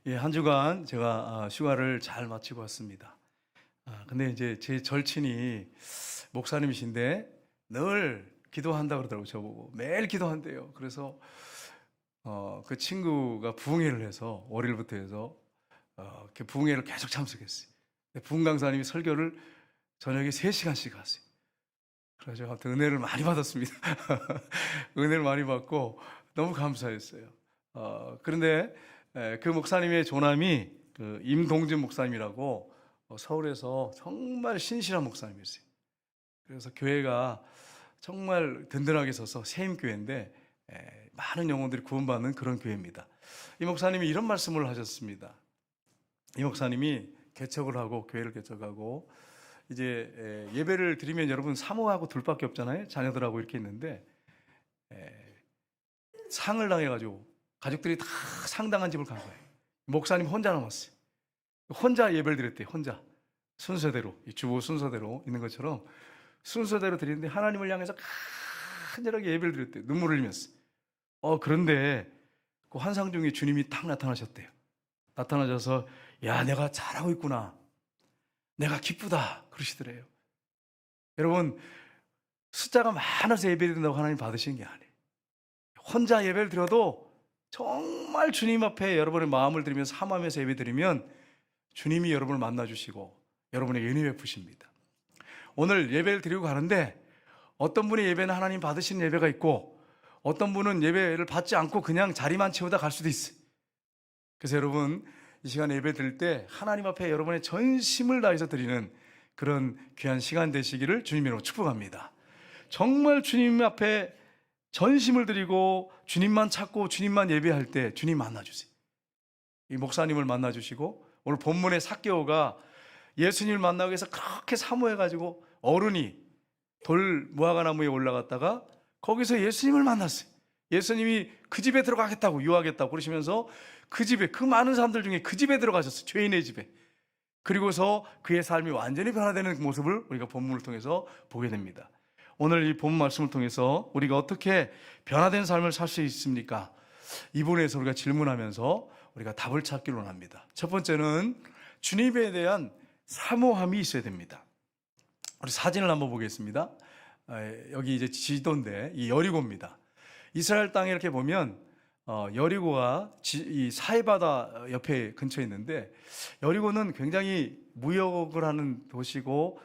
예, 한 주간 제가 휴가를 잘 마치고 왔습니다. 근데 이제 제 절친이 목사님이신데 늘 기도한다 그러더라고요. 저보고 매일 기도한대요. 그래서 그 친구가 부흥회를 해서 월요일부터 해서 그 부흥회를 계속 참석했어요. 근데 부흥 강사님이 설교를 저녁에 3시간씩 하세요. 그래서 아무튼 은혜를 많이 받았습니다. 은혜를 많이 받고 너무 감사했어요. 그런데 그 목사님의 조남이 그 임동준 목사님이라고 서울에서 정말 신실한 목사님이었어요. 그래서 교회가 정말 든든하게 서서 세임교회인데 많은 영혼들이 구원받는 그런 교회입니다. 이 목사님이 이런 말씀을 하셨습니다. 이 목사님이 개척을 하고 교회를 개척하고 이제 예배를 드리면 여러분 사모하고 둘밖에 없잖아요. 자녀들하고 이렇게 있는데 상을 당해가지고 가족들이 다 상당한 집을 간 거예요. 목사님 혼자 남았어요. 혼자 예배를 드렸대요. 혼자 순서대로, 이 주보 순서대로 있는 것처럼 순서대로 드리는데 하나님을 향해서 간절하게 예배를 드렸대요. 눈물을 흘리면서. 그런데 그 환상 중에 주님이 딱 나타나셨대요. 나타나셔서 야, 내가 잘하고 있구나, 내가 기쁘다 그러시더래요. 여러분, 숫자가 많아서 예배 드린다고 하나님 받으시는 게 아니에요. 혼자 예배를 드려도 정말 주님 앞에 여러분의 마음을 드리면서 사모하면서 예배 드리면 주님이 여러분을 만나주시고 여러분에게 은혜 베푸십니다. 오늘 예배를 드리고 가는데 어떤 분의 예배는 하나님 받으시는 예배가 있고 어떤 분은 예배를 받지 않고 그냥 자리만 채우다 갈 수도 있어요. 그래서 여러분, 이 시간에 예배 드릴 때 하나님 앞에 여러분의 전심을 다해서 드리는 그런 귀한 시간 되시기를 주님의 이름으로 축복합니다. 정말 주님 앞에 전심을 드리고 주님만 찾고 주님만 예배할 때 주님 만나주세요. 이 목사님을 만나주시고 오늘 본문의 삭개오가 예수님을 만나기 위해서 그렇게 사모해가지고 어른이 돌 무화과나무에 올라갔다가 거기서 예수님을 만났어요. 예수님이 그 집에 들어가겠다고 유하겠다고 그러시면서 그 집에, 그 많은 사람들 중에 그 집에 들어가셨어요. 죄인의 집에. 그리고서 그의 삶이 완전히 변화되는 모습을 우리가 본문을 통해서 보게 됩니다. 오늘 이 본문 말씀을 통해서 우리가 어떻게 변화된 삶을 살 수 있습니까? 이 부분에서 우리가 질문하면서 우리가 답을 찾기를 원합니다. 첫 번째는 주님에 대한 사모함이 있어야 됩니다. 우리 사진을 한번 보겠습니다. 여기 이제 지도인데 이 여리고입니다. 이스라엘 땅에 이렇게 보면 여리고가 이 사해바다 옆에 근처에 있는데 여리고는 굉장히 무역을 하는 도시고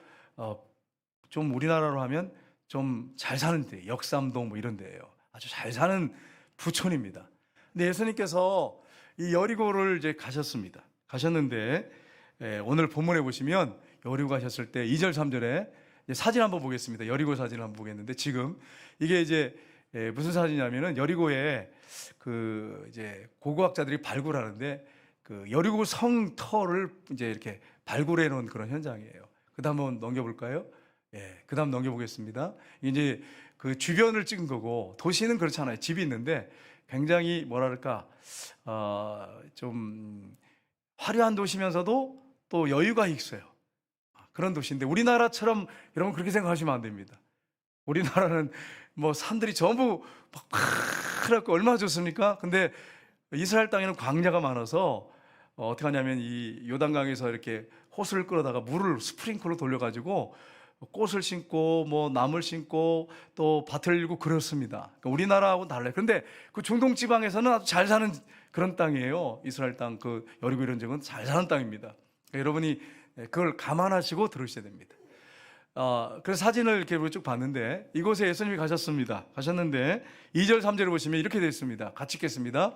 좀 우리나라로 하면 좀 잘 사는 데, 역삼동 뭐 이런 데예요. 아주 잘 사는 부촌입니다. 근데 예수님께서 이 여리고를 이제 가셨습니다. 가셨는데 오늘 본문에 보시면 여리고 가셨을 때 2절 3절에 사진 한번 보겠습니다. 여리고 사진을 한번 보겠는데 지금 이게 이제 무슨 사진이냐면은 여리고에 그 이제 고고학자들이 발굴하는데 그 여리고 성터를 이제 이렇게 발굴해 놓은 그런 현장이에요. 그다음 한번 넘겨볼까요? 그다음 넘겨보겠습니다. 이제 그 주변을 찍은 거고 도시는 그렇잖아요. 집이 있는데 굉장히 뭐랄까 좀 화려한 도시면서도 또 여유가 있어요. 그런 도시인데 우리나라처럼 여러분 그렇게 생각하시면 안 됩니다. 우리나라는 뭐 산들이 전부 파랗고 얼마나 좋습니까? 근데 이스라엘 땅에는 광야가 많아서 어떻게 하냐면 이 요단강에서 이렇게 호수를 끌어다가 물을 스프링클로 돌려가지고 꽃을 심고 뭐 나물 심고 또 밭을 일고 그렇습니다. 그러니까 우리나라하고는 달라요. 그런데 그 중동 지방에서는 아주 잘 사는 그런 땅이에요. 이스라엘 땅, 그 여리고 이런 지역은 잘 사는 땅입니다. 그러니까 여러분이 그걸 감안하시고 들으셔야 됩니다. 그래서 사진을 이렇게 쭉 봤는데 이곳에 예수님이 가셨습니다. 가셨는데 2절 3절을 보시면 이렇게 되어 있습니다. 같이 읽겠습니다.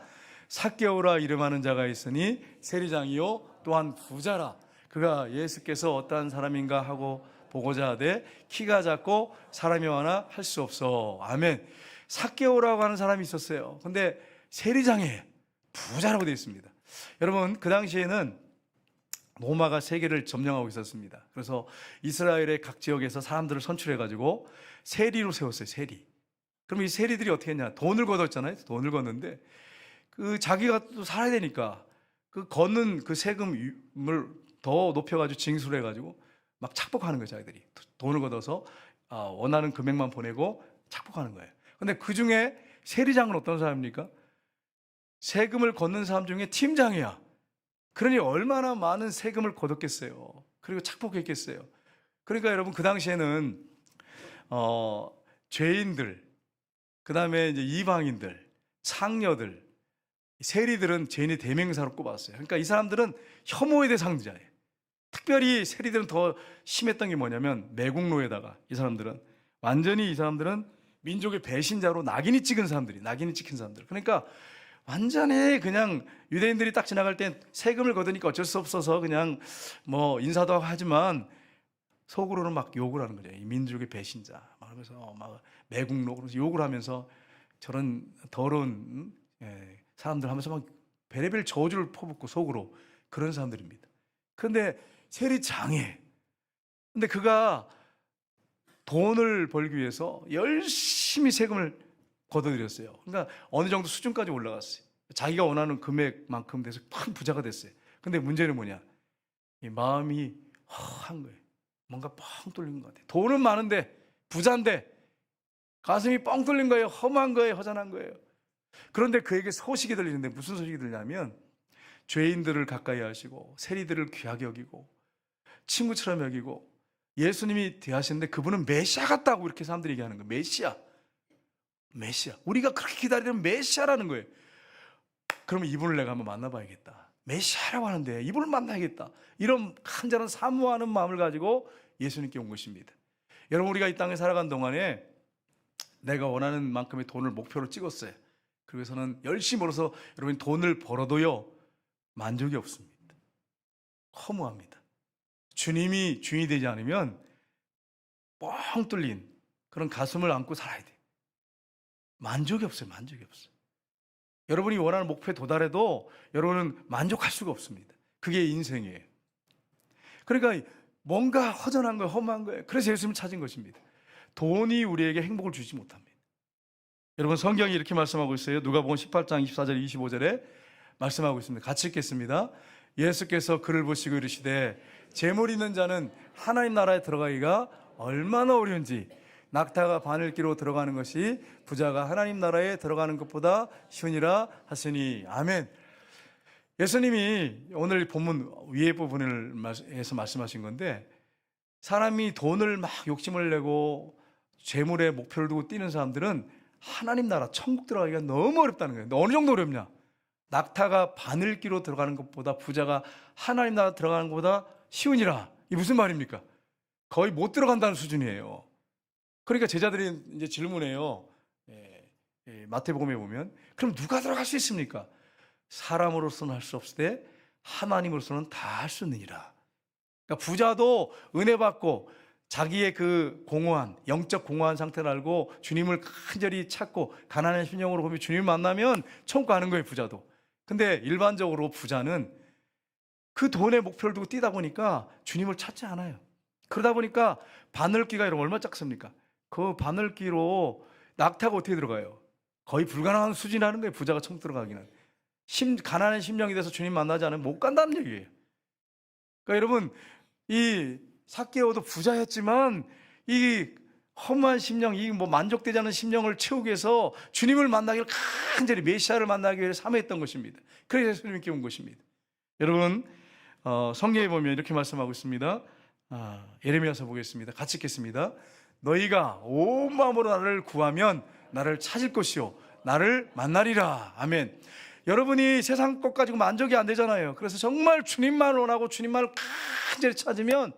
삭개오라 이름하는 자가 있으니 세리장이요 또한 부자라. 그가 예수께서 어떠한 사람인가 하고 보고자 하되 키가 작고 사람이 많아 할 수 없어. 아멘. 삭개오라고 하는 사람이 있었어요. 근데 세리장이에요. 부자라고 되어 있습니다. 여러분, 그 당시에는 로마가 세계를 점령하고 있었습니다. 그래서 이스라엘의 각 지역에서 사람들을 선출해가지고 세리로 세웠어요. 세리. 그럼 이 세리들이 어떻게 했냐? 돈을 걷었잖아요. 돈을 걷는데 그 자기가 또 살아야 되니까 그 걷는 그 세금을 더 높여가지고 징수를 해가지고 막 착복하는 거예요. 자기들이 돈을 걷어서 원하는 금액만 보내고 착복하는 거예요. 근데 그 중에 세리장은 어떤 사람입니까? 세금을 걷는 사람 중에 팀장이야. 그러니 얼마나 많은 세금을 거뒀겠어요. 그리고 착복했겠어요. 그러니까 여러분, 그 당시에는 죄인들, 그 다음에 이제 이방인들, 상녀들, 세리들은 죄인의 대명사로 꼽았어요. 그러니까 이 사람들은 혐오의 대상자예요. 특별히 세리들은 더 심했던 게 뭐냐면, 매국노에다가 이 사람들은 완전히, 이 사람들은 민족의 배신자로 낙인이 찍은 사람들이, 낙인이 찍힌 사람들. 그러니까 완전히 그냥 유대인들이 딱 지나갈 땐 세금을 거두니까 어쩔 수 없어서 그냥 뭐 인사도 하고 하지만 속으로는 막 욕을 하는 거죠. 이 민족의 배신자. 막 그러면서 막 매국노, 그러면서 욕을 하면서 저런 더러운 사람들 하면서 막 베레벨 저주를 퍼붓고 속으로, 그런 사람들입니다. 그런데 세리 장해. 근데 그가 돈을 벌기 위해서 열심히 세금을 걷어들였어요. 그러니까 어느 정도 수준까지 올라갔어요. 자기가 원하는 금액만큼 돼서 큰 부자가 됐어요. 근데 문제는 뭐냐? 이 마음이 허한 거예요. 뭔가 뻥 뚫린 것 같아요. 돈은 많은데, 부자인데 가슴이 뻥 뚫린 거예요. 험한 거예요. 허전한 거예요. 그런데 그에게 소식이 들리는데, 무슨 소식이 들냐면, 죄인들을 가까이 하시고 세리들을 귀하게 여기고 친구처럼 여기고 예수님이 대하시는데, 그분은 메시아 같다고 이렇게 사람들이 얘기하는 거예요. 메시아. 메시아. 우리가 그렇게 기다리는 메시아라는 거예요. 그러면 이분을 내가 한번 만나봐야겠다. 메시아라고 하는데 이분을 만나야겠다. 이런 간절한 사모하는 마음을 가지고 예수님께 온 것입니다. 여러분, 우리가 이 땅에 살아간 동안에 내가 원하는 만큼의 돈을 목표로 찍었어요. 그래서는 열심히 벌어서, 여러분, 돈을 벌어도요 만족이 없습니다. 허무합니다. 주님이 주인이 되지 않으면 뻥 뚫린 그런 가슴을 안고 살아야 돼요. 만족이 없어요. 만족이 없어요. 여러분이 원하는 목표에 도달해도 여러분은 만족할 수가 없습니다. 그게 인생이에요. 그러니까 뭔가 허전한 거예요. 허무한 거예요. 그래서 예수님을 찾은 것입니다. 돈이 우리에게 행복을 주지 못합니다. 여러분, 성경이 이렇게 말씀하고 있어요. 누가복음 18장 24절 25절에 말씀하고 있습니다. 같이 읽겠습니다. 예수께서 그를 보시고 이르시되, 재물 있는 자는 하나님 나라에 들어가기가 얼마나 어려운지, 낙타가 바늘기로 들어가는 것이 부자가 하나님 나라에 들어가는 것보다 쉬우니라 하시니. 아멘. 예수님이 오늘 본문 위에 부분을 해서 말씀하신 건데, 사람이 돈을 막 욕심을 내고 재물에 목표를 두고 뛰는 사람들은 하나님 나라, 천국 들어가기가 너무 어렵다는 거예요. 어느 정도 어렵냐? 낙타가 바늘기로 들어가는 것보다 부자가 하나님 나라 들어가는 것보다 쉬우니라. 이게 무슨 말입니까? 거의 못 들어간다는 수준이에요. 그러니까 제자들이 이제 질문해요. 마태복음에 보면, 그럼 누가 들어갈 수 있습니까? 사람으로서는 할 수 없을 때 하나님으로서는 다 할 수 있느니라. 그러니까 부자도 은혜 받고 자기의 그 공허한, 영적 공허한 상태를 알고 주님을 간절히 찾고 가난한 심령으로 보면 주님을 만나면 천국 가는 거예요, 부자도. 근데 일반적으로 부자는 그 돈에 목표를 두고 뛰다 보니까 주님을 찾지 않아요. 그러다 보니까 바늘기가 여러분 얼마나 작습니까? 그 바늘기로 낙타가 어떻게 들어가요? 거의 불가능한 수준이라는 거예요. 부자가 천국 들어가기는. 가난한 심령이 돼서 주님 만나지 않으면 못 간다는 얘기예요. 그러니까 여러분, 이 삭개오도 부자였지만 이 허무한 심령, 이 뭐 만족되지 않은 심령을 채우기 위해서 주님을 만나기를 간절히, 메시아를 만나기 위해서 사모했던 것입니다. 그래서 예수님께 온 것입니다. 여러분, 성경에 보면 이렇게 말씀하고 있습니다. 예레미야서 보겠습니다. 같이 읽겠습니다. 너희가 온 마음으로 나를 구하면 나를 찾을 것이요 나를 만나리라. 아멘. 여러분이 세상 것 가지고 만족이 안 되잖아요. 그래서 정말 주님만 원하고 주님만을 간절히 찾으면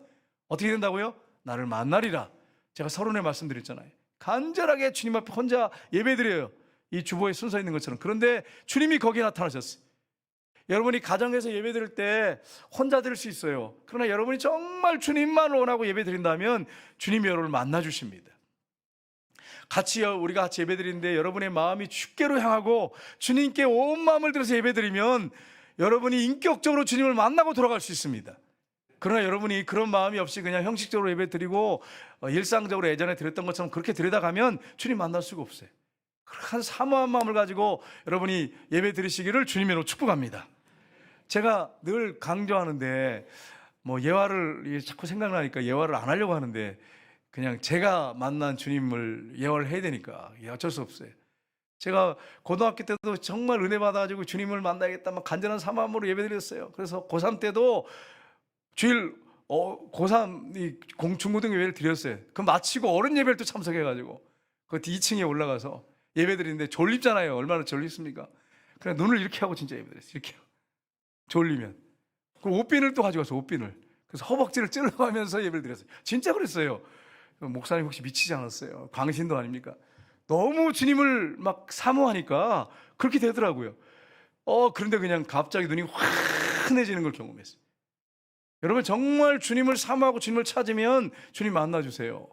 어떻게 된다고요? 나를 만나리라. 제가 서론에 말씀드렸잖아요. 간절하게 주님 앞에 혼자 예배드려요. 이 주보에 순서 있는 것처럼. 그런데 주님이 거기에 나타나셨어요. 여러분이 가정에서 예배드릴 때 혼자 드릴 수 있어요. 그러나 여러분이 정말 주님만 원하고 예배드린다면 주님이 여러분을 만나주십니다. 우리가 같이 예배드리는데 여러분의 마음이 주께로 향하고 주님께 온 마음을 들여서 예배드리면 여러분이 인격적으로 주님을 만나고 돌아갈 수 있습니다. 그러나 여러분이 그런 마음이 없이 그냥 형식적으로 예배드리고 일상적으로 예전에 드렸던 것처럼 그렇게 드리다가면 주님 만날 수가 없어요. 그런 사모한 마음을 가지고 여러분이 예배드리시기를 주님으로 축복합니다. 제가 늘 강조하는데 뭐 예화를 자꾸 생각나니까 예화를 안 하려고 하는데, 그냥 제가 만난 주님을 예화를 해야 되니까 어쩔 수 없어요. 제가 고등학교 때도 정말 은혜 받아가지고 주님을 만나야겠다 막 간절한 사마음으로 예배드렸어요. 그래서 고3 때도 주일 고3 중고등 예배를 드렸어요. 그 마치고 어른 예배를 또 참석해가지고 그 2층에 올라가서 예배드리는데 졸립잖아요. 얼마나 졸립습니까? 그냥 눈을 이렇게 하고 진짜 예배드렸어요. 이렇게 졸리면. 그 옷비늘 또 가져가서 옷비늘. 그래서 허벅지를 찔러가면서 예배를 드렸어요. 진짜 그랬어요. 목사님 혹시 미치지 않았어요? 광신도 아닙니까? 너무 주님을 막 사모하니까 그렇게 되더라고요. 그런데 그냥 갑자기 눈이 환해지는 걸 경험했어요. 여러분 정말 주님을 사모하고 주님을 찾으면 주님 만나주세요.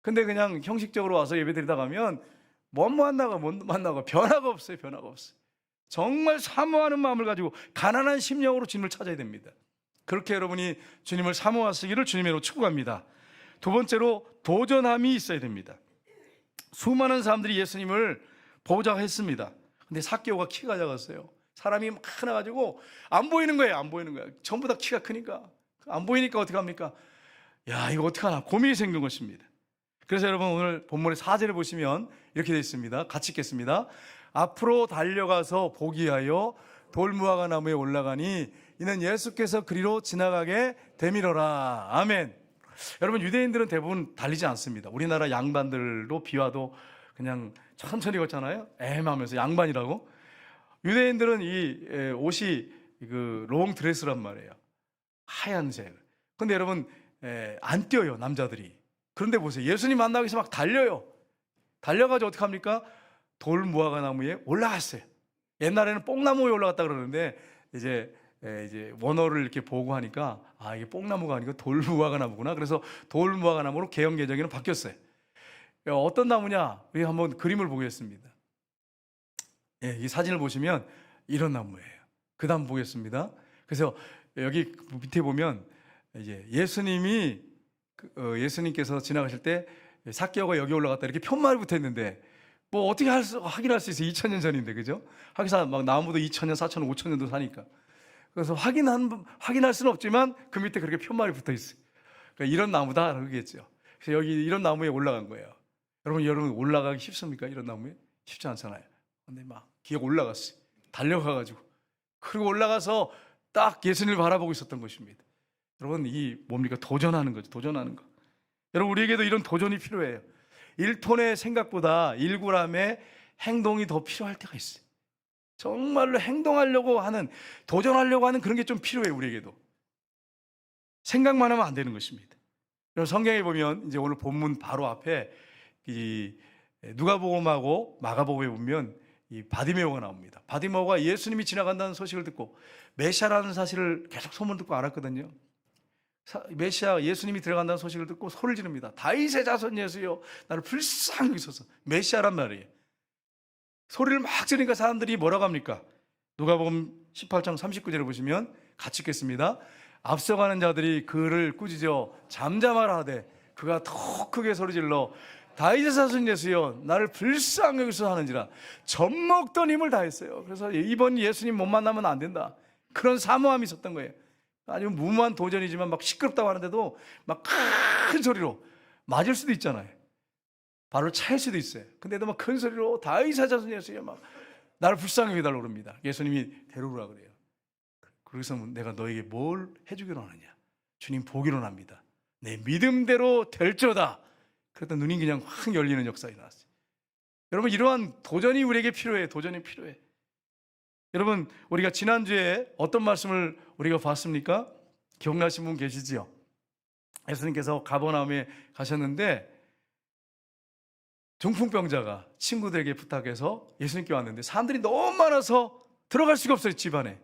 근데 그냥 형식적으로 와서 예배드리다 가면 못 만나고 변화가 없어요. 변화가 없어요. 정말 사모하는 마음을 가지고 가난한 심령으로 주님을 찾아야 됩니다. 그렇게 여러분이 주님을 사모하시기를 주님으로 축복합니다. 두 번째로 도전함이 있어야 됩니다. 수많은 사람들이 예수님을 보자고 했습니다. 근데 삭개오가 키가 작았어요. 사람이 많아가지고 안 보이는 거예요. 안 보이는 거예요. 전부 다 키가 크니까. 안 보이니까 어떡합니까? 야, 이거 어떡하나 고민이 생긴 것입니다. 그래서 여러분 오늘 본문의 4절을 보시면 이렇게 되어 있습니다. 같이 읽겠습니다. 앞으로 달려가서 보기하여 돌무화과 나무에 올라가니 이는 예수께서 그리로 지나가게 되밀어라. 아멘. 여러분 유대인들은 대부분 달리지 않습니다. 우리나라 양반들도 비와도 그냥 천천히 걷잖아요. 하면서 양반이라고. 유대인들은 이 옷이 그 롱드레스란 말이에요. 하얀색. 근데 여러분 안 뛰어요, 남자들이. 그런데 보세요. 예수님 만나기 위해서 막 달려요. 달려가지고 어떻게 합니까? 돌무화과 나무에 올라갔어요. 옛날에는 뽕나무에 올라갔다 그러는데 이제 원어를 이렇게 보고 하니까 이게 뽕나무가 아니고 돌무화과 나무구나. 그래서 돌무화과 나무로 개혁 개정에는 바뀌었어요. 어떤 나무냐? 우리 한번 그림을 보겠습니다. 이 사진을 보시면 이런 나무예요. 그 다음 보겠습니다. 그래서 여기 밑에 보면 이제 예수님께서 지나가실 때 삭개오가 여기 올라갔다 이렇게 편말이 붙어 있는데 뭐 어떻게 확인할 수 있어요? 2000년 전인데, 그죠? 하기사 막 나무도 2000년, 4000년, 5000년도 사니까. 그래서 확인할 수는 없지만 그 밑에 그렇게 편말이 붙어 있어요. 그러니까 이런 나무다 그러겠죠. 그래서 여기 이런 나무에 올라간 거예요. 여러분 올라가기 쉽습니까? 이런 나무에 쉽지 않잖아요. 근데 막 기어 올라갔어요. 달려가가지고 그리고 올라가서 딱 예수님을 바라보고 있었던 것입니다. 여러분 이 뭡니까? 도전하는 거죠. 도전하는 거. 여러분 우리에게도 이런 도전이 필요해요. 1톤의 생각보다 1g의 행동이 더 필요할 때가 있어요. 정말로 행동하려고 하는, 도전하려고 하는 그런 게 좀 필요해요. 우리에게도. 생각만 하면 안 되는 것입니다. 성경에 보면 이제 오늘 본문 바로 앞에 이 누가복음하고 마가복음에 보면 이 바디메오가 나옵니다. 바디메오가 예수님이 지나간다는 소식을 듣고 메시아라는 사실을 계속 소문 듣고 알았거든요. 메시아 예수님이 들어간다는 소식을 듣고 소리를 지릅니다. 다윗의 자손 예수여 나를 불쌍히 여기소서. 메시아란 말이에요. 소리를 막 지르니까 사람들이 뭐라고 합니까? 누가복음 18장 39절을 보시면 같이 읽겠습니다. 앞서가는 자들이 그를 꾸짖어 잠잠하라 하되 그가 더 크게 소리질러 다윗의 자손 예수여 나를 불쌍히 여기소서 하는지라 젖먹던 힘을 다했어요. 그래서 이번 예수님 못 만나면 안 된다. 그런 사모함이 있었던 거예요. 아주 무모한 도전이지만 막 시끄럽다고 하는데도 막 큰 소리로 맞을 수도 있잖아요. 발을 차일 수도 있어요. 근데도 막 큰 소리로 다윗의 자손 예수여 막 나를 불쌍히 여기달라고 그럽니다. 예수님이 데려오라 그래요. 그래서 내가 너에게 뭘 해주기로 하느냐? 주님 보기로 합니다. 내 믿음대로 될저다. 그랬더니 눈이 그냥 확 열리는 역사가 일어났어요. 여러분 이러한 도전이 우리에게 필요해. 도전이 필요해. 여러분 우리가 지난주에 어떤 말씀을 우리가 봤습니까? 기억나신 분 계시지요? 예수님께서 가버나움에 가셨는데 중풍병자가 친구들에게 부탁해서 예수님께 왔는데 사람들이 너무 많아서 들어갈 수가 없어요. 집안에.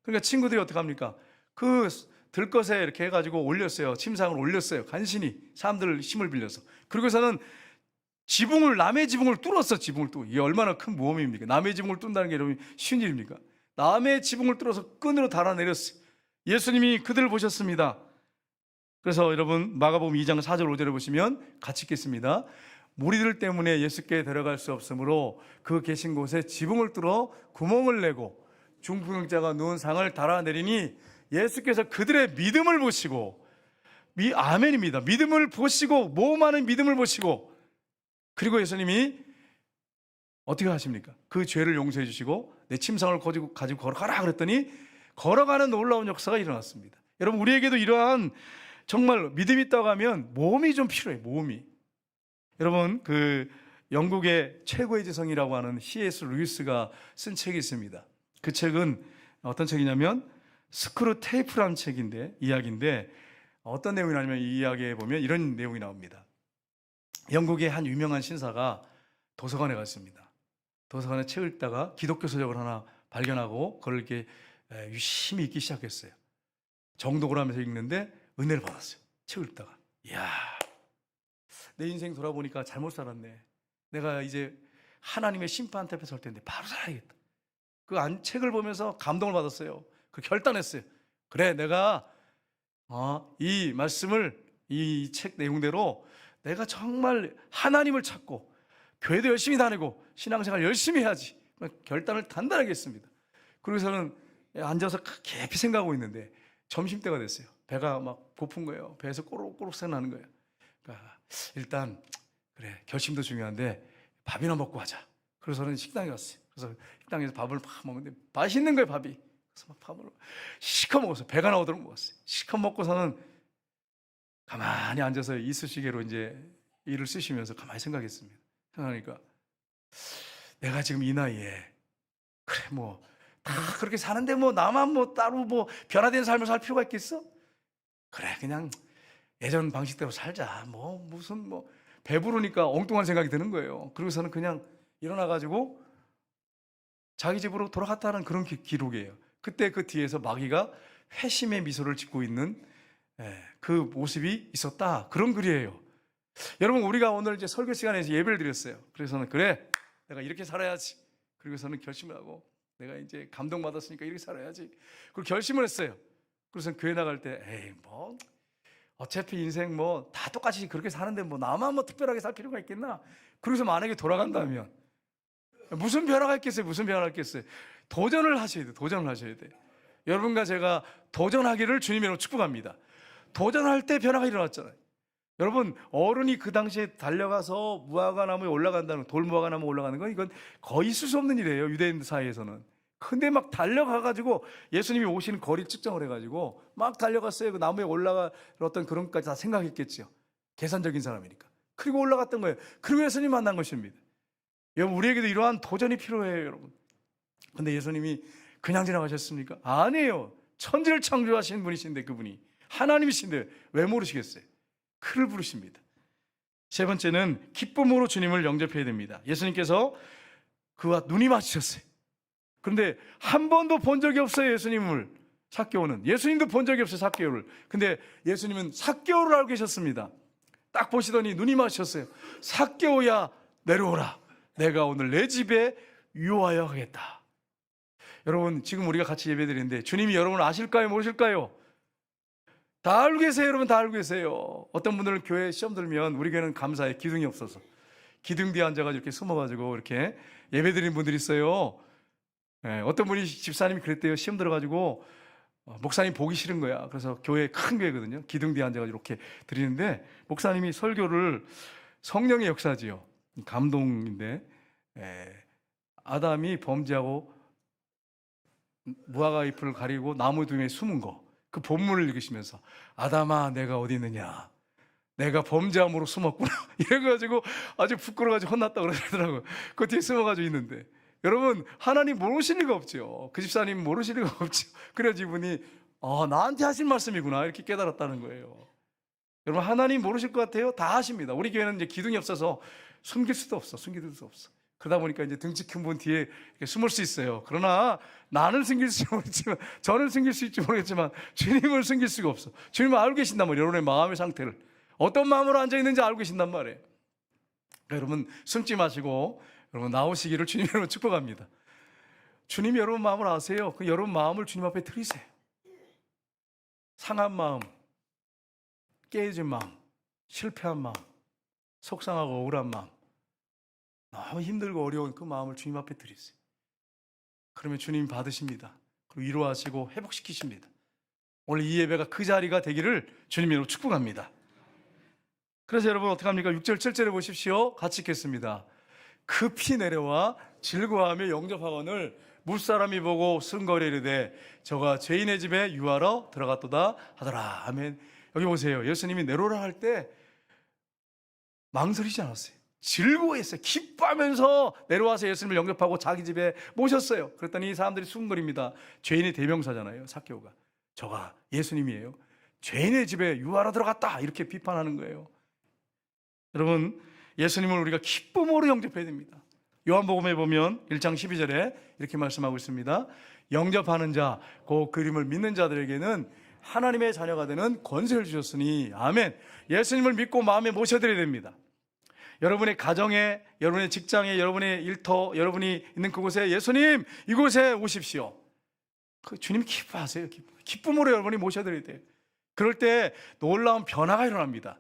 그러니까 친구들이 어떻게 합니까? 그 들것에 이렇게 해가지고 올렸어요. 침상을 올렸어요. 간신히 사람들 힘을 빌려서. 그리고서는 남의 지붕을 뚫었어. 지붕을 뚫어. 이게 얼마나 큰 모험입니까? 남의 지붕을 뚫는다는 게 여러분 쉬운 일입니까? 남의 지붕을 뚫어서 끈으로 달아내렸어요. 예수님이 그들을 보셨습니다. 그래서 여러분 마가복음 2장 4절 5절을 보시면 같이 읽겠습니다. 무리들 때문에 예수께 데려갈 수 없으므로 그 계신 곳에 지붕을 뚫어 구멍을 내고 중풍병자가 누운 상을 달아내리니 예수께서 그들의 믿음을 보시고 아멘입니다. 믿음을 보시고 모험하는 믿음을 보시고 그리고 예수님이 어떻게 하십니까? 그 죄를 용서해 주시고 내 침상을 가지고 걸어가라 그랬더니 걸어가는 놀라운 역사가 일어났습니다. 여러분, 우리에게도 이러한 정말 믿음이 있다고 하면 모험이 좀 필요해. 모험이. 여러분, 그 영국의 최고의 지성이라고 하는 C.S. 루이스가 쓴 책이 있습니다. 그 책은 어떤 책이냐면 스크루 테이프라는 책인데, 이야기인데, 어떤 내용이 나냐면 이 이야기에 보면 이런 내용이 나옵니다. 영국의 한 유명한 신사가 도서관에 갔습니다. 도서관에 책을 읽다가 기독교 서적을 하나 발견하고 그걸 이렇게 유심히 읽기 시작했어요. 정독을 하면서 읽는데 은혜를 받았어요. 책을 읽다가. 이야, 내 인생 돌아보니까 잘못 살았네. 내가 이제 하나님의 심판 앞에 설 텐데 바로 살아야겠다. 그 책을 보면서 감동을 받았어요. 그 결단했어요. 그래, 내가 이 말씀을, 이 책 내용대로 내가 정말 하나님을 찾고 교회도 열심히 다니고 신앙생활 열심히 해야지. 결단을 단단하게 했습니다. 그러고서는 앉아서 깊이 생각하고 있는데 점심때가 됐어요. 배가 막 고픈 거예요. 배에서 꼬록꼬록 새 나는 거예요. 그러니까 일단 그래, 결심도 중요한데 밥이나 먹고 하자. 그래서는 식당에 갔어요. 그래서 식당에서 밥을 막 먹는데 맛있는 거예요, 밥이. 그래서 막 밥을 시커 먹었어요. 배가 나오도록 먹었어요. 시커 먹고서는 가만히 앉아서 이쑤시개로 이제 일을 쓰시면서 가만히 생각했습니다. 생각하니까 내가 지금 이 나이에 그래 뭐 다 그렇게 사는데 뭐 나만 뭐 따로 뭐 변화된 삶을 살 필요가 있겠어? 그래, 그냥 예전 방식대로 살자. 뭐 무슨 뭐 배부르니까 엉뚱한 생각이 드는 거예요. 그러고서는 그냥 일어나가지고 자기 집으로 돌아갔다는 그런 기록이에요. 그때 그 뒤에서 마귀가 회심의 미소를 짓고 있는 그 모습이 있었다. 그런 글이에요. 여러분, 우리가 오늘 이제 설교 시간에서 예배를 드렸어요. 그래서는 그래, 내가 이렇게 살아야지. 그리고서는 결심을 하고 내가 이제 감동받았으니까 이렇게 살아야지. 그리고 결심을 했어요. 그래서 교회 나갈 때 에이 뭐 어차피 인생 뭐 다 똑같이 그렇게 사는데 뭐 나만 뭐 특별하게 살 필요가 있겠나? 그래서 만약에 돌아간다면 무슨 변화가 있겠어요? 무슨 변화가 있겠어요? 도전을 하셔야 돼요. 도전을 하셔야 돼요. 여러분과 제가 도전하기를 주님으로 축복합니다. 도전할 때 변화가 일어났잖아요. 여러분, 어른이 그 당시에 달려가서 무화과나무에 올라간다는, 돌무화과나무에 올라가는 건 이건 거의 있을 수 없는 일이에요. 유대인 사이에서는. 근데 막 달려가가지고 예수님이 오시는 거리 측정을 해가지고 막 달려갔어요. 그 나무에 올라갈 어떤 그런 것까지 다 생각했겠죠. 계산적인 사람이니까. 그리고 올라갔던 거예요. 그리고 예수님 만난 것입니다. 여러분, 우리에게도 이러한 도전이 필요해요, 여러분. 근데 예수님이 그냥 지나가셨습니까? 아니에요. 천지를 창조하신 분이신데, 그분이 하나님이신데 왜 모르시겠어요? 그를 부르십니다. 세 번째는 기쁨으로 주님을 영접해야 됩니다. 예수님께서 그와 눈이 마주쳤어요. 그런데 한 번도 본 적이 없어요, 예수님을. 삭개오는. 예수님도 본 적이 없어요, 삭개오를. 근데 예수님은 삭개오를 알고 계셨습니다. 딱 보시더니 눈이 마주쳤어요. 삭개오야, 내려오라. 내가 오늘 내 집에 유하여 가겠다. 여러분, 지금 우리가 같이 예배드리는데 주님이 여러분을 아실까요, 모르실까요? 다 알고 계세요, 여러분. 다 알고 계세요. 어떤 분들은 교회 시험 들면, 우리 교회는 감사해, 기둥이 없어서 기둥 뒤에 앉아가지고 이렇게 숨어가지고 이렇게 예배드리는 분들이 있어요. 어떤 분이, 집사님이 그랬대요. 시험 들어가지고 목사님 보기 싫은 거야. 그래서 교회, 큰 교회거든요. 기둥 뒤에 앉아가지고 이렇게 드리는데 목사님이 설교를, 성령의 역사지요, 감동인데, 아담이 범죄하고 무화과 잎을 가리고 나무 등에 숨은 거, 그 본문을 읽으시면서 아담아, 내가 어디 있느냐, 내가 범죄함으로 숨었구나 이래가지고 아주 부끄러워가지고 혼났다고 그러더라고요. 그 뒤에 숨어가지고 있는데, 여러분, 하나님 모르실 리가 없죠. 그 집사님 모르실 리가 없죠. 그래서 이분이 나한테 하신 말씀이구나 이렇게 깨달았다는 거예요. 여러분, 하나님 모르실 것 같아요? 다 하십니다. 우리 교회는 이제 기둥이 없어서 숨길 수도 없어. 숨길 수도 없어. 그러다 보니까 이제 등치 큰 분 뒤에 이렇게 숨을 수 있어요. 그러나 나는 숨길 수 모르겠지만, 저는 숨길 수 있지 모르겠지만 주님을 숨길 수가 없어. 주님은 알고 계신단 말이에요. 여러분의 마음의 상태를, 어떤 마음으로 앉아있는지 알고 계신단 말이에요. 여러분, 숨지 마시고 여러분 나오시기를 주님 여러분 축복합니다. 주님이 여러분 마음을 아세요. 그 여러분 마음을 주님 앞에 드리세요. 상한 마음, 깨진 마음, 실패한 마음, 속상하고 억울한 마음, 너무 힘들고 어려운 그 마음을 주님 앞에 드리세요. 그러면 주님이 받으십니다. 그리고 위로하시고 회복시키십니다. 오늘 이 예배가 그 자리가 되기를 주님으로 축복합니다. 그래서 여러분 어떻게 합니까? 6절 7절에 보십시오. 같이 읽겠습니다. 급히 내려와 즐거워하며 영접하거늘 무사람이 보고 승거리르되 저가 죄인의 집에 유하러 들어갔도다 하더라. 아멘. 여기 보세요. 예수님이 내려오라 할 때 망설이지 않았어요. 즐거워했어요. 기뻐하면서 내려와서 예수님을 영접하고 자기 집에 모셨어요. 그랬더니 이 사람들이 수군거립니다. 죄인의 대명사잖아요, 삭개오가. 저가 예수님이에요. 죄인의 집에 유하러 들어갔다, 이렇게 비판하는 거예요. 여러분, 예수님을 우리가 기쁨으로 영접해야 됩니다. 요한복음에 보면 1장 12절에 이렇게 말씀하고 있습니다. 영접하는 자, 그 그림을 믿는 자들에게는 하나님의 자녀가 되는 권세를 주셨으니, 아멘. 예수님을 믿고 마음에 모셔드려야 됩니다. 여러분의 가정에, 여러분의 직장에, 여러분의 일터, 여러분이 있는 그곳에 예수님 이곳에 오십시오. 그 주님 기뻐하세요. 기쁨으로 여러분이 모셔드려야 돼요. 그럴 때 놀라운 변화가 일어납니다.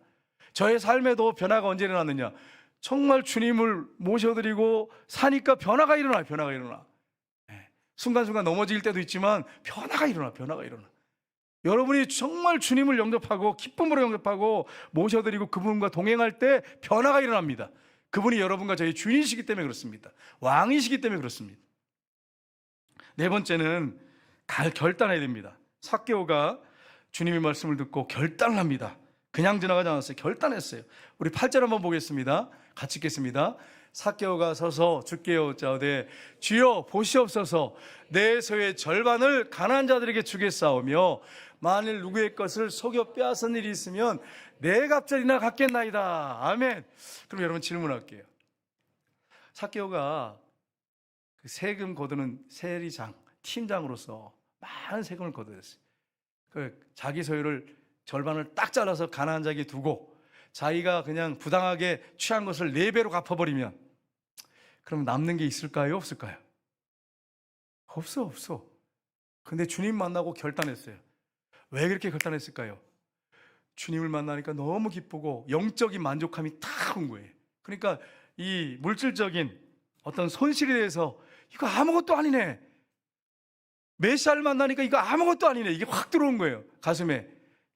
저의 삶에도 변화가 언제 일어났느냐? 정말 주님을 모셔드리고 사니까 변화가 일어나요. 변화가 일어나. 순간순간 넘어질 때도 있지만 변화가 일어나. 여러분이 정말 주님을 영접하고 기쁨으로 영접하고 모셔드리고 그분과 동행할 때 변화가 일어납니다. 그분이 여러분과 저희 주인이시기 때문에 그렇습니다. 왕이시기 때문에 그렇습니다. 네 번째는 결단해야 됩니다. 삭개오가 주님의 말씀을 듣고 결단을 합니다. 그냥 지나가지 않았어요. 결단했어요. 우리 8절 한번 보겠습니다. 같이 읽겠습니다. 삭개오가 서서 주께 여짜오되 주여 보시옵소서, 내 소의 절반을 가난한 자들에게 주겠사오며 만일 누구의 것을 속여 빼앗은 일이 있으면 내 갑절이나 갚겠나이다. 아멘. 그럼 여러분 질문할게요. 삭개오가 그 세금 거두는 세리장, 팀장으로서 많은 세금을 거두었어요. 그 자기 소유를 절반을 딱 잘라서 가난한 자에게 두고 자기가 그냥 부당하게 취한 것을 4배로 갚아버리면 그럼 남는 게 있을까요? 없을까요? 없어. 근데 주님 만나고 결단했어요. 왜 그렇게 결단했을까요? 주님을 만나니까 너무 기쁘고 영적인 만족함이 탁 온 거예요. 그러니까 이 물질적인 어떤 손실에 대해서 이거 아무것도 아니네, 메시아를 만나니까 이거 아무것도 아니네, 이게 확 들어온 거예요. 가슴에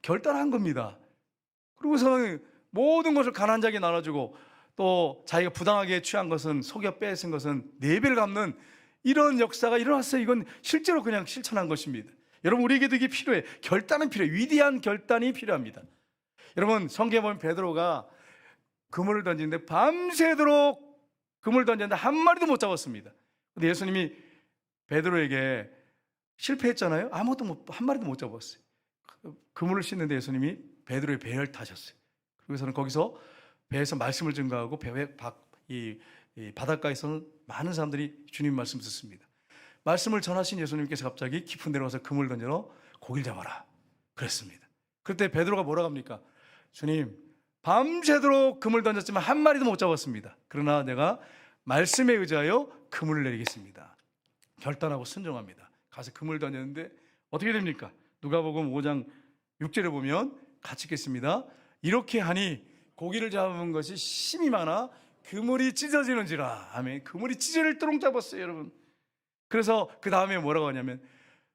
결단한 겁니다. 그리고서는 모든 것을 가난한 자에게 나눠주고 또 자기가 부당하게 취한 것은, 속여 뺏은 것은 4배를 갚는 이런 역사가 일어났어요. 이건 실제로 그냥 실천한 것입니다. 여러분, 우리에게도 이게 필요해. 결단은 필요해. 위대한 결단이 필요합니다. 여러분, 성경에 보면 베드로가 그물을 던지는데 밤새도록 그물을 던졌는데 한 마리도 못 잡았습니다. 근데 예수님이 베드로에게 실패했잖아요. 한 마리도 못 잡았어요. 그물을 씻는데 예수님이 베드로의 배를 타셨어요. 그래서는 거기서 배에서 말씀을 증거하고 이 바닷가에서는 많은 사람들이 주님 말씀 듣습니다. 말씀을 전하신 예수님께서 갑자기 깊은 데로 가서 그물 던져 고기를 잡아라 그랬습니다. 그때 베드로가 뭐라고 합니까? 주님, 밤새도록 그물 던졌지만 한 마리도 못 잡았습니다. 그러나 내가 말씀에 의지하여 그물을 내리겠습니다. 결단하고 순종합니다. 가서 그물 던졌는데 어떻게 됩니까? 누가복음 5장 6절에 보면 같이 읽겠습니다. 이렇게 하니 고기를 잡은 것이 힘이 많아 그물이 찢어지는지라. 아멘. 그물이 찢어질도록 잡았어요, 여러분. 그래서 그 다음에 뭐라고 하냐면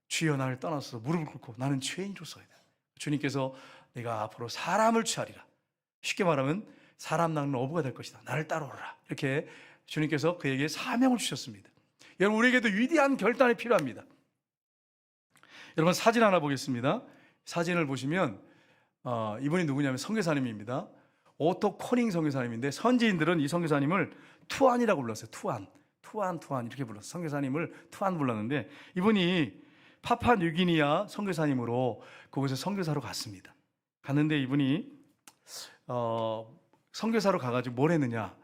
주여 나를 떠나서 무릎을 꿇고 나는 죄인으로서이다. 주님께서 내가 앞으로 사람을 취하리라. 쉽게 말하면 사람 낚는 어부가 될 것이다. 나를 따라오라. 이렇게 주님께서 그에게 사명을 주셨습니다. 여러분, 우리에게도 위대한 결단이 필요합니다. 여러분, 사진 하나 보겠습니다. 사진을 보시면 이분이 누구냐면 선교사님입니다. 오토 코닝 선교사님인데 선지인들은 이 선교사님을 투안이라고 불렀어요. 투안 이렇게 불렀어요. 선교사님을 투안 불렀는데 이분이 파푸아뉴기니아 선교사님으로 그곳에 선교사로 갔습니다. 갔는데 이분이 선교사로 가가지고 뭘 했느냐?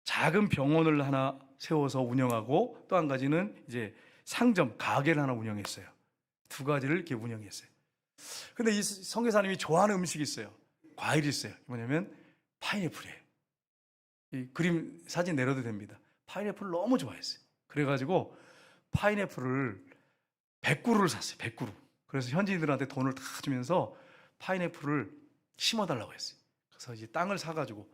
작은 병원을 하나 세워서 운영하고 또 한 가지는 이제 상점, 가게를 하나 운영했어요. 2가지를 이렇게 운영했어요. 근데 이 선교사님이 좋아하는 음식이 있어요. 과일이 있어요. 뭐냐면 파인애플이에요. 이 그림 사진 내려도 됩니다. 파인애플을 너무 좋아했어요. 그래가지고 파인애플을 100그루를 샀어요. 100그루. 그래서 현지인들한테 돈을 다 주면서 파인애플을 심어달라고 했어요. 그래서 이제 땅을 사가지고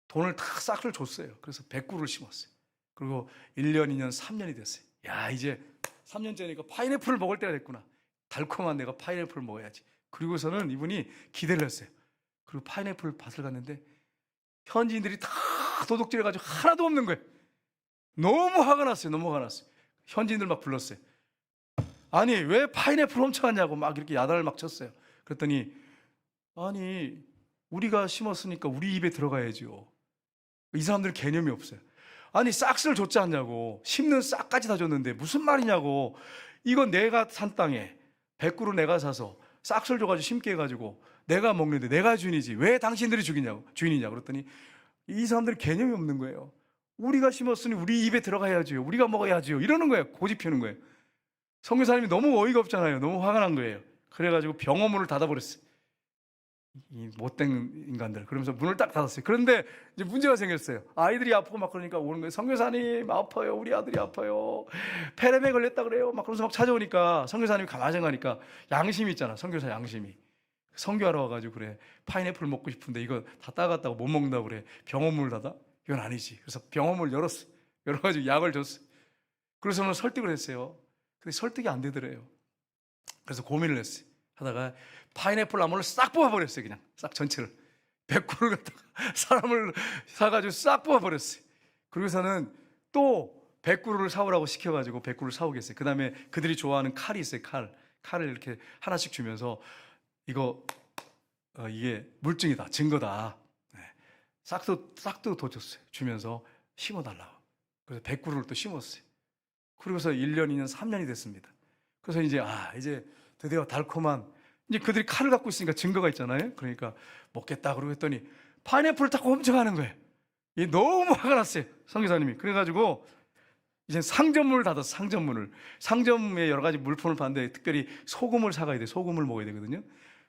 돈을 다 싹을 줬어요. 그래서 100그루를 심었어요. 그리고 1년, 2년, 3년이 됐어요. 야, 이제 3년째니까 파인애플을 먹을 때가 됐구나. 달콤한 내가 파인애플을 먹어야지. 그리고서는 이분이 기대를 했어요. 그리고 파인애플 밭을 갔는데 현지인들이 다 도둑질해가지고 하나도 없는 거예요. 너무 화가 났어요. 너무 화가 났어요. 현지인들 막 불렀어요. 아니 왜 파인애플 훔쳐갔냐고 막 이렇게 야단을 막 쳤어요. 그랬더니 아니 우리가 심었으니까 우리 입에 들어가야죠. 이 사람들은 개념이 없어요. 아니 싹스를 줬지 않냐고. 심는 싹까지 다 줬는데 무슨 말이냐고. 이건 내가 산 땅에 100그루 내가 사서 싹스를 줘가지고 심게 해가지고 내가 먹는데 내가 주인이지 왜 당신들이 주인이냐고. 그랬더니 이 사람들은 개념이 없는 거예요. 우리가 심었으니 우리 입에 들어가야지요. 우리가 먹어야지요. 이러는 거예요. 고집 피우는 거예요. 선교사님이 너무 어이가 없잖아요. 너무 화가 난 거예요. 그래가지고 병원문을 닫아버렸어요. 이 못된 인간들. 그러면서 문을 딱 닫았어요. 그런데 이제 문제가 생겼어요. 아이들이 아프고 막 그러니까 오는 거예요. 선교사님 아파요. 우리 아들이 아파요. 폐렴에 걸렸다 그래요. 막 그러면서 막 찾아오니까 선교사님이 가만히 생각하니까 양심이 있잖아. 선교사 양심이. 선교하러 와가지고 그래. 파인애플 먹고 싶은데 이거 다 따갔다고 못 먹는다고 그래. 병원문을 닫아? 이건 아니지. 그래서 병원문을 열었어. 열어가지고 약을 줬어. 그래서는 설득을 했어요. 근데 설득이 안 되더래요. 그래서 고민을 했어요. 하다가 파인애플 나무를 싹 뽑아버렸어요. 그냥 싹 전체를 100그루를 갖다가 사람을 사가지고 싹 뽑아버렸어요. 그러고서는 또 100그루를 사오라고 시켜가지고 100그루를 사오게 했어요. 그 다음에 그들이 좋아하는 칼이 있어요. 칼을 이렇게 하나씩 주면서 이거 이게 물증이다, 증거다. 네. 싹도 더 줬어요. 주면서 심어달라고. 그래서 100그루를 또 심었어요. 그러고서 1년, 2년, 3년이 됐습니다. 그래서 이제 드디어 달콤한, 이제 그들이 칼을 갖고 있으니까 증거가 있잖아요. 그러니까 먹겠다 그러고 했더니 파인애플을 자꾸 훔쳐가는 거예요. 이 너무 화가 났어요. 선교사님이. 그래가지고 이제 상점문을 닫았어. 상점에 여러 가지 물품을 파는데 특별히 소금을 사가야 돼. 소금을 먹어야 되거든요.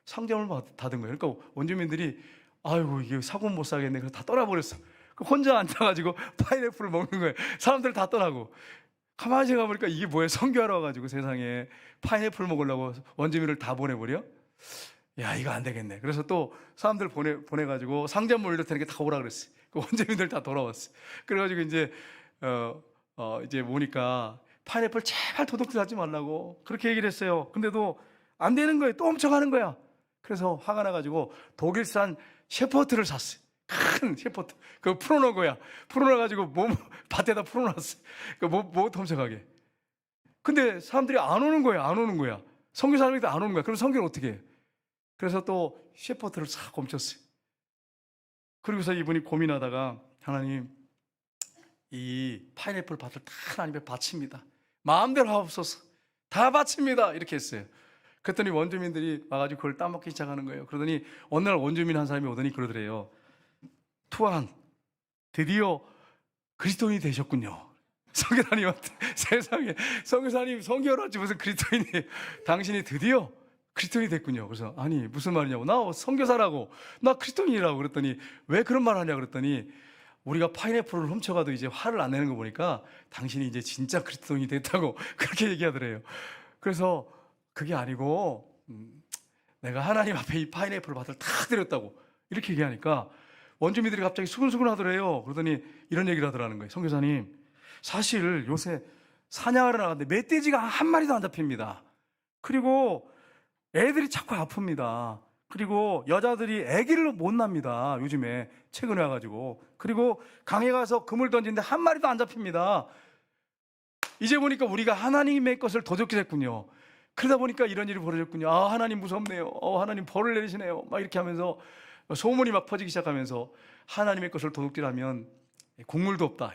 상점을 닫은 거예요. 그러니까 원주민들이 아이고 이게 사금 못 사겠네. 그래서 다 떠나버렸어. 혼자 앉아가지고 파인애플을 먹는 거예요. 사람들 다 떠나고. 가만히 생각해보니까 이게 뭐예요? 선교하러 와가지고 세상에 파인애플 먹으려고 원주민을 다 보내버려? 야, 이거 안 되겠네. 그래서 또 사람들 보내가지고 상점 올릴 테니까 다 오라 그랬어요. 그 원주민들 다 돌아왔어요. 그래가지고 이제 이제 보니까 파인애플 제발 도둑질 하지 말라고 그렇게 얘기를 했어요. 근데도 안 되는 거예요. 또 훔쳐가는 거야. 그래서 화가 나가지고 독일산 셰퍼트를 샀어요. 큰 셰퍼트. 그거 풀어놓은 거야. 풀어놔가지고 밭에다 풀어놨어. 뭐 훔쳐가게. 근데 사람들이 안 오는 거야. 선교사님들도 안 오는 거야. 그럼 선교를 어떻게 해? 그래서 또 셰퍼트를 싹 훔쳤어요. 그리고서 이분이 고민하다가 하나님, 이 파인애플 밭을 다 하나님께 바칩니다. 마음대로 하옵소서. 다 바칩니다. 이렇게 했어요. 그랬더니 원주민들이 와가지고 그걸 따먹기 시작하는 거예요. 그러더니 어느 날 원주민 한 사람이 오더니 그러더래요. 투안, 드디어 그리스도인이 되셨군요. 선교사님한테. 세상에 선교사님 선교를 하지 무슨 그리스도인이, 당신이 드디어 그리스도인이 됐군요. 그래서 아니 무슨 말이냐고. 나 선교사라고, 나 그리스도인이라고. 그랬더니 왜 그런 말 하냐 그랬더니 우리가 파인애플을 훔쳐가도 이제 화를 안 내는 거 보니까 당신이 이제 진짜 그리스도인이 됐다고 그렇게 얘기하더래요. 그래서 그게 아니고 내가 하나님 앞에 이 파인애플 밭을 다 드렸다고 이렇게 얘기하니까 원주민들이 갑자기 수근수근 하더래요. 그러더니 이런 얘기를 하더라는 거예요. 선교사님, 사실 요새 사냥하러 나갔는데 멧돼지가 한 마리도 안 잡힙니다. 그리고 애들이 자꾸 아픕니다. 그리고 여자들이 아기를 못 납니다. 요즘에 최근에 와가지고. 그리고 강에 가서 그물 던지는데 한 마리도 안 잡힙니다. 이제 보니까 우리가 하나님의 것을 도둑질 했군요. 그러다 보니까 이런 일이 벌어졌군요. 아, 하나님 무섭네요. 하나님 벌을 내리시네요. 막 이렇게 하면서 소문이 막 퍼지기 시작하면서 하나님의 것을 도둑질하면 국물도 없다,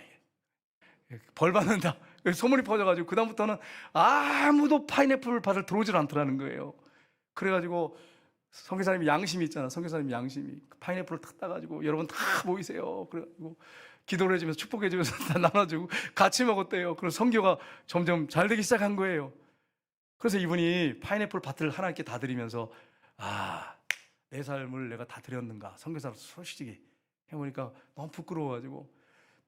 벌 받는다, 소문이 퍼져가지고 그다음부터는 아무도 파인애플 밭을 들어오질 않더라는 거예요. 그래가지고 선교사님 양심이 있잖아. 선교사님 양심이 파인애플을 탁 따가지고 여러분 다 모이세요. 그래가지고 기도를 해주면서 축복해주면서 다 나눠주고 같이 먹었대요. 그래서 선교가 점점 잘 되기 시작한 거예요. 그래서 이분이 파인애플 밭을 하나님께 다 드리면서 내 삶을 내가 다 드렸는가, 선교사로 솔직히 해보니까 너무 부끄러워가지고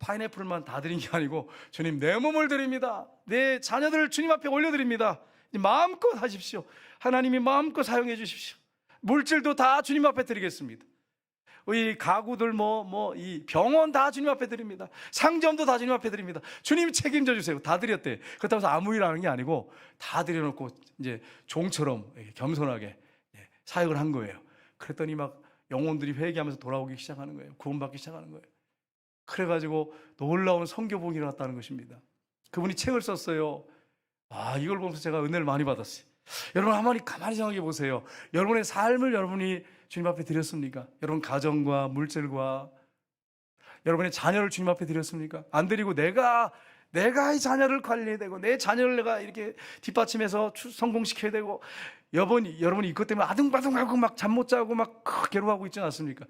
파인애플만 다 드린 게 아니고 주님, 내 몸을 드립니다. 내 자녀들을 주님 앞에 올려드립니다. 마음껏 하십시오. 하나님이 마음껏 사용해 주십시오. 물질도 다 주님 앞에 드리겠습니다. 이 가구들 이 병원 다 주님 앞에 드립니다. 상점도 다 주님 앞에 드립니다. 주님 책임져 주세요. 다 드렸대. 그렇다고 해서 아무 일 하는 게 아니고 다 드려놓고 이제 종처럼 겸손하게 사역을 한 거예요. 그랬더니 막 영혼들이 회개하면서 돌아오기 시작하는 거예요. 구원받기 시작하는 거예요. 그래가지고 놀라운 선교복이 일어났다는 것입니다. 그분이 책을 썼어요. 이걸 보면서 제가 은혜를 많이 받았어요. 여러분 한번 가만히 생각해 보세요. 여러분의 삶을 여러분이 주님 앞에 드렸습니까? 여러분 가정과 물질과 여러분의 자녀를 주님 앞에 드렸습니까? 안 드리고 내가 이 자녀를 관리해야 되고 내 자녀를 내가 이렇게 뒷받침해서 성공시켜야 되고 여러분이 이것 때문에 아둥바둥하고 막 잠 못 자고 막 괴로워하고 있지 않습니까?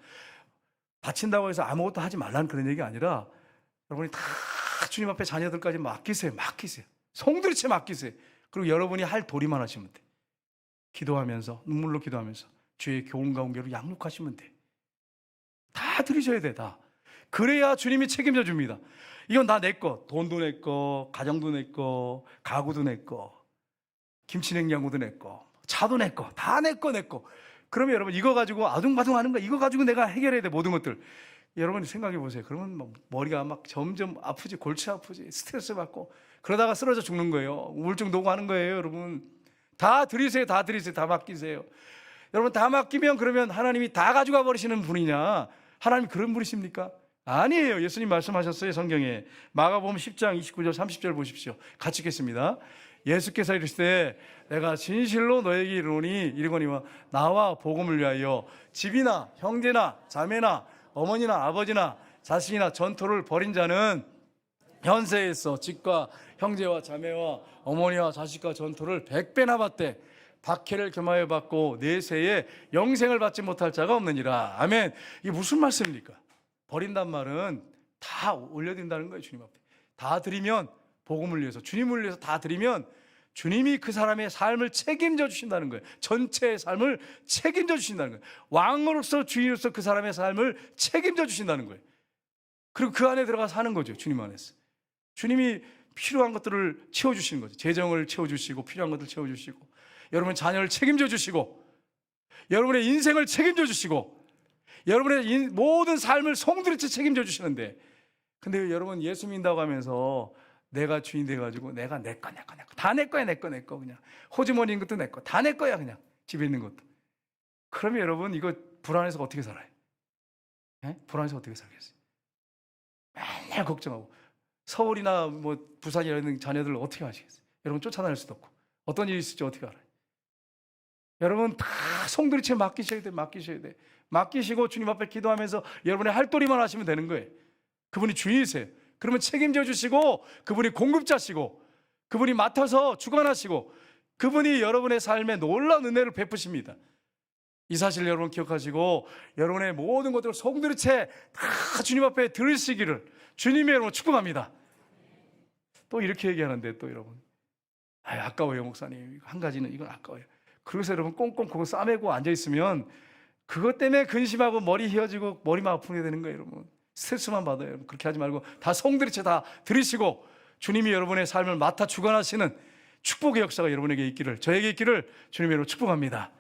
바친다고 해서 아무것도 하지 말라는 그런 얘기가 아니라 여러분이 다 주님 앞에 자녀들까지 맡기세요. 성들이 채 맡기세요. 그리고 여러분이 할 도리만 하시면 돼. 기도하면서 눈물로 기도하면서 주의 교훈과 온교로 양육하시면 돼. 다 드리셔야 돼. 다. 그래야 주님이 책임져 줍니다. 이건 다 내 거. 돈도 내 거, 가정도 내 거, 가구도 내 거, 김치냉장고도 내 거, 차도 내 거, 다 내 거. 그러면 여러분 이거 가지고 아둥바둥 하는 거 이거 가지고 내가 해결해야 돼. 모든 것들. 여러분이 생각해 보세요. 그러면 막 머리가 막 점점 아프지, 골치 아프지, 스트레스 받고 그러다가 쓰러져 죽는 거예요. 우울증 오고 하는 거예요. 여러분 다 드리세요. 다 맡기세요. 여러분 다 맡기면 그러면 하나님이 다 가져가 버리시는 분이냐? 하나님 그런 분이십니까? 아니에요. 예수님 말씀하셨어요. 성경에 마가복음 10장 29절 30절 보십시오. 같이 읽겠습니다. 예수께서 이르시되 내가 진실로 너에게 이르거니와 나와 복음을 위하여 집이나 형제나 자매나 어머니나 아버지나 자식이나 전토를 벌인 자는 현세에서 집과 형제와 자매와 어머니와 자식과 전토를 100배나 받되 박해를 겸하여 받고 내세에 영생을 받지 못할 자가 없느니라. 아멘. 이게 무슨 말씀입니까? 버린단 말은 다 올려드린다는 거예요. 주님 앞에 다 드리면 복음을 위해서 주님을 위해서 다 드리면 주님이 그 사람의 삶을 책임져 주신다는 거예요. 전체의 삶을 책임져 주신다는 거예요. 왕으로서 주인으로서 그 사람의 삶을 책임져 주신다는 거예요. 그리고 그 안에 들어가 사는 거죠. 주님 안에서 주님이 필요한 것들을 채워주시는 거죠. 재정을 채워주시고 필요한 것들을 채워주시고 여러분 자녀를 책임져 주시고 여러분의 인생을 책임져 주시고 여러분의 모든 삶을 송두리째 책임져 주시는데 근데 여러분 예수 믿는다고 하면서 내가 주인 돼가지고 내가 내 거 다 내 거야 내 거 그냥 호주머니인 것도 내 거 다 내 거야 그냥 집에 있는 것도 그러면 여러분 이거 불안해서 어떻게 살아요? 불안해서 어떻게 살겠어요? 맨날 걱정하고 서울이나 뭐 부산이나 있는 자녀들 어떻게 하시겠어요? 여러분 쫓아다닐 수도 없고 어떤 일이 있을지 어떻게 알아요? 여러분 다 송두리째 맡기셔야 돼. 맡기시고 주님 앞에 기도하면서 여러분의 할 도리만 하시면 되는 거예요. 그분이 주인이세요. 그러면 책임져 주시고 그분이 공급자시고 그분이 맡아서 주관하시고 그분이 여러분의 삶에 놀라운 은혜를 베푸십니다. 이 사실 여러분 기억하시고 여러분의 모든 것들을 송두리째 다 주님 앞에 들으시기를 주님의 이름으로 축복합니다. 또 이렇게 얘기하는데 또 여러분 아까워요 목사님. 한 가지는 이건 아까워요. 그래서 여러분 꽁꽁 그거 싸매고 앉아있으면 그것 때문에 근심하고 머리 휘어지고 머리만 아프게 되는 거예요. 여러분 스트레스만 받아요. 여러분 그렇게 하지 말고 다 송두리째 다 들으시고 주님이 여러분의 삶을 맡아 주관하시는 축복의 역사가 여러분에게 있기를 저에게 있기를 주님의 이름으로 축복합니다.